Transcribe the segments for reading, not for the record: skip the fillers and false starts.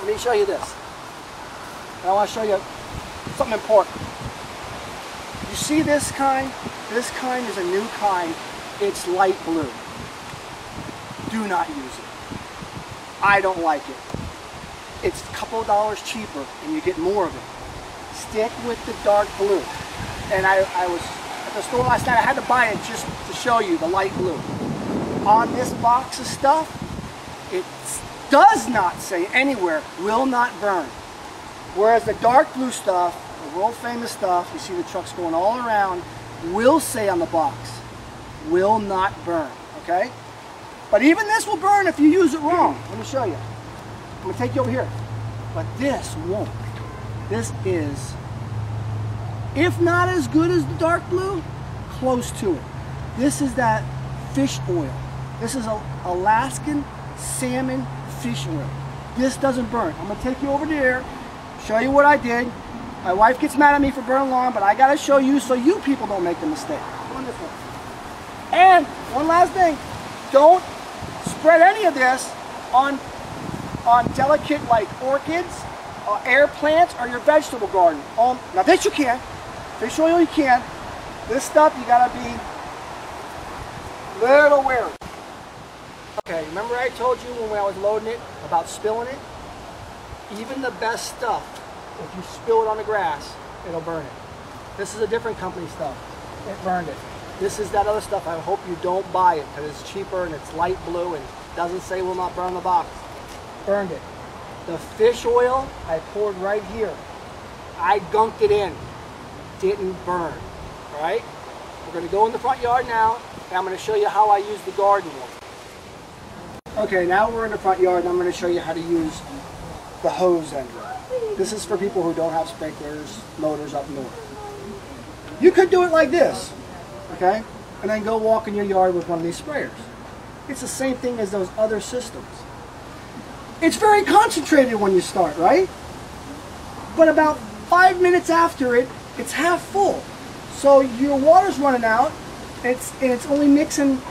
let me show you this. And I want to show you something important. You see this kind? This kind is a new kind. It's light blue. Do not use it. I don't like it. It's a couple of dollars cheaper and you get more of it. Stick with the dark blue. And I was at the store last night. I had to buy it just to show you the light blue. On this box of stuff, it does not say anywhere, will not burn. Whereas the dark blue stuff, the world famous stuff, you see the trucks going all around, will say on the box, will not burn, okay? But even this will burn if you use it wrong. Let me show you. I'm gonna take you over here. But this won't. This is, if not as good as the dark blue, close to it. This is that fish oil. This is Alaskan salmon fish oil. This doesn't burn. I'm gonna take you over there, show you what I did. My wife gets mad at me for burning lawn, but I gotta show you so you people don't make the mistake. Go on this one. And one last thing, don't spread any of this on delicate like orchids, air plants, or your vegetable garden. Now this you can, fish oil you can. This stuff you gotta be a little wary. Okay, remember I told you when I was loading it about spilling it? Even the best stuff, if you spill it on the grass, it'll burn it. This is a different company stuff. It burned it. This is that other stuff. I hope you don't buy it because it's cheaper and it's light blue and doesn't say will not burn the box. Burned it. The fish oil I poured right here. I gunked it in. Didn't burn. All right? We're going to go in the front yard now and I'm going to show you how I use the garden one. Okay, now we're in the front yard and I'm going to show you how to use the hose end. This is for people who don't have sprinklers, motors up north. You could do it like this, okay? And then go walk in your yard with one of these sprayers. It's the same thing as those other systems. It's very concentrated when you start, right? But about 5 minutes after it, it's half full. So your water's running out, and it's only mixing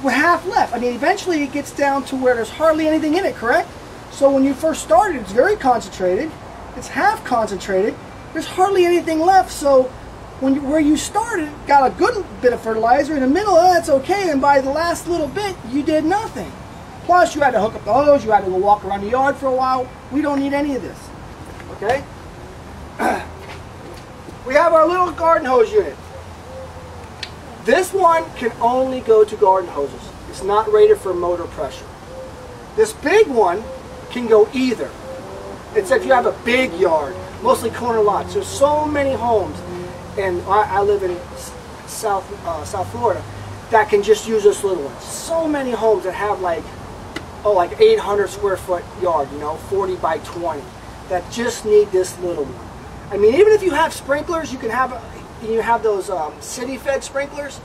with half left. I mean, eventually it gets down to where there's hardly anything in it, correct? So when you first started, it's very concentrated. It's half concentrated. There's hardly anything left. So where you started, got a good bit of fertilizer. In the middle, that's okay. And by the last little bit, you did nothing. Plus, you had to hook up the hose. You had to go walk around the yard for a while. We don't need any of this. Okay? We have our little garden hose unit. This one can only go to garden hoses. It's not rated for motor pressure. This big one can go either. It's if you have a big yard, mostly corner lots. There's so many homes, and I live in South Florida, that can just use this little one. So many homes that have like 800 square foot yard, 40 by 20, that just need this little one. I mean, even if you have sprinklers, you have those city-fed sprinklers.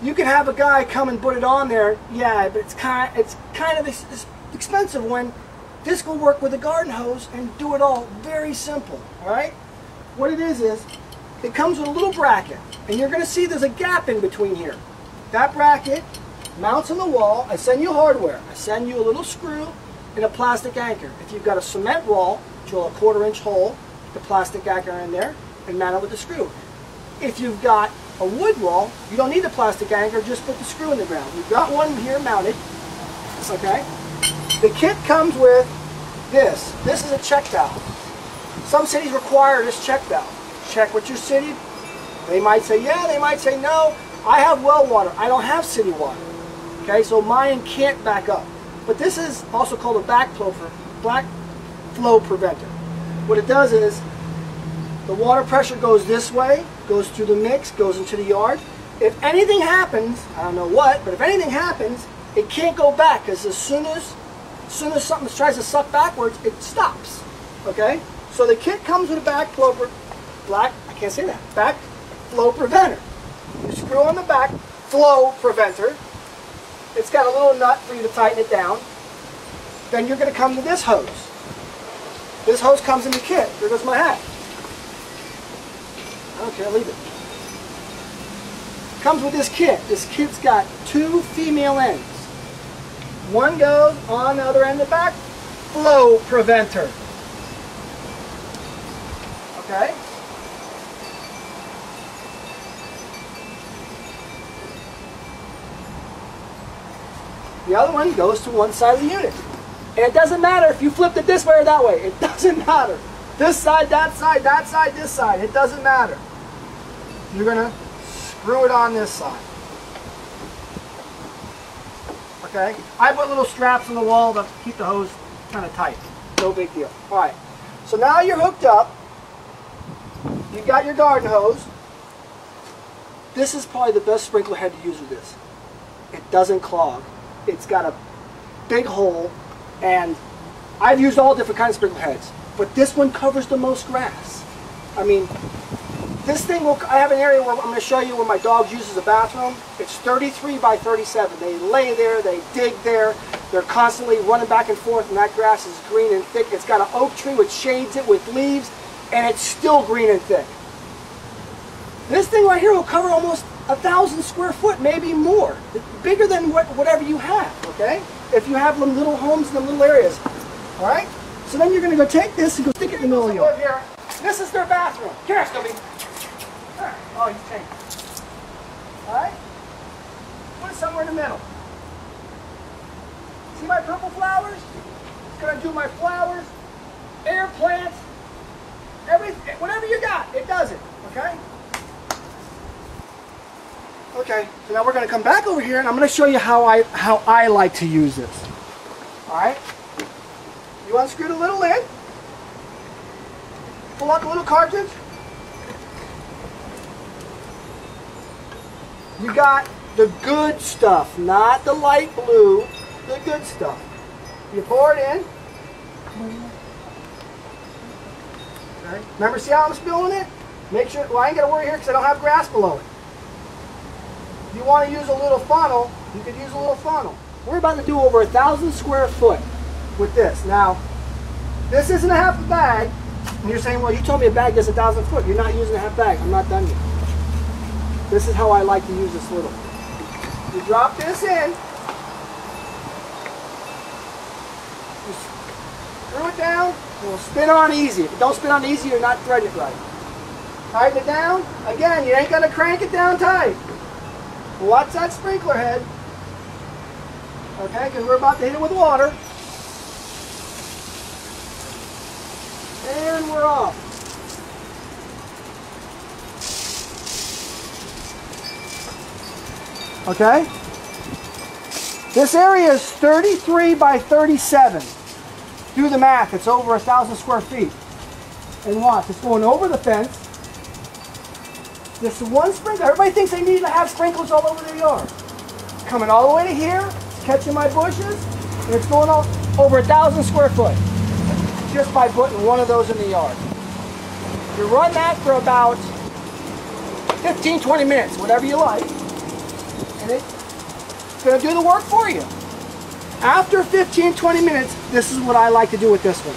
You can have a guy come and put it on there, yeah, but it's kind of expensive when this will work with a garden hose and do it all very simple, all right? What it is it comes with a little bracket, and you're going to see there's a gap in between here. That bracket mounts on the wall. I send you hardware. I send you a little screw and a plastic anchor. If you've got a cement wall, drill a 1/4 inch hole, the plastic anchor in there, and mount it with the screw. If you've got a wood wall, you don't need the plastic anchor, just put the screw in the ground. We've got one here mounted, okay? The kit comes with this. This is a check valve. Some cities require this check valve. Check with your city. They might say yeah, they might say no. I have well water. I don't have city water. Okay, so mine can't back up. But this is also called a backflow preventer. What it does is the water pressure goes this way, goes through the mix, goes into the yard. If anything happens, I don't know what, but if anything happens, it can't go back because as soon as something tries to suck backwards, it stops. Okay? So the kit comes with a backflow preventer. You screw on the backflow preventer. It's got a little nut for you to tighten it down. Then you're going to come to this hose. This hose comes in the kit. Here goes my hat. I don't care, leave it. Comes with this kit. This kit's got 2 female ends. One goes on the other end of the flow preventer. Okay? The other one goes to one side of the unit. And it doesn't matter if you flipped it this way or that way. It doesn't matter. This side, that side, this side. It doesn't matter. You're going to screw it on this side. Okay? I put little straps on the wall to keep the hose kind of tight. No big deal. All right. So now you're hooked up. You've got your garden hose. This is probably the best sprinkler head to use with this. It doesn't clog. It's got a big hole, and I've used all different kinds of sprinkler heads, but this one covers the most grass. I mean, this thing will, I have an area where I'm going to show you where my dogs use as a bathroom. It's 33 by 37. They lay there, they dig there, they're constantly running back and forth, and that grass is green and thick. It's got an oak tree which shades it with leaves, and it's still green and thick. This thing right here will cover almost 1,000 square foot, maybe more. It's bigger than whatever you have, okay? If you have them little homes in the little areas. All right? So then you're going to go take this and go stick it in the middle of your yard. This is their bathroom. Come here, Scooby. Oh, he's changed. All right? Put it somewhere in the middle. See my purple flowers? It's going to do my flowers, air plants, everything, whatever you got, it does it, okay? Okay, so now we're going to come back over here and I'm going to show you how I like to use this. Alright? You unscrew the little lid. Pull out the little cartridge. You got the good stuff, not the light blue, the good stuff. You pour it in. Okay. Remember, see how I'm spilling it? Make sure, well, I ain't got to worry here because I don't have grass below it. If you want to use a little funnel, you could use a little funnel. We're about to do over 1,000 square foot with this. Now, this isn't a half a bag. And you're saying, well, you told me a bag does 1,000 foot. You're not using a half bag. I'm not done yet. This is how I like to use this little. You drop this in. You screw it down. It will spin on easy. If it don't spin on easy, you're not threading it right. Tighten it down. Again, you ain't going to crank it down tight. Watch that sprinkler head. Okay, because we're about to hit it with water. And we're off. Okay? This area is 33 by 37. Do the math. It's over 1,000 square feet. And watch, it's going over the fence. This one sprinkler. Everybody thinks they need to have sprinklers all over their yard. It's coming all the way to here. It's catching my bushes. And it's going all over 1,000 square foot. Just by putting one of those in the yard. You run that for about 15, 20 minutes, whatever you like. And it's going to do the work for you. After 15, 20 minutes, this is what I like to do with this one.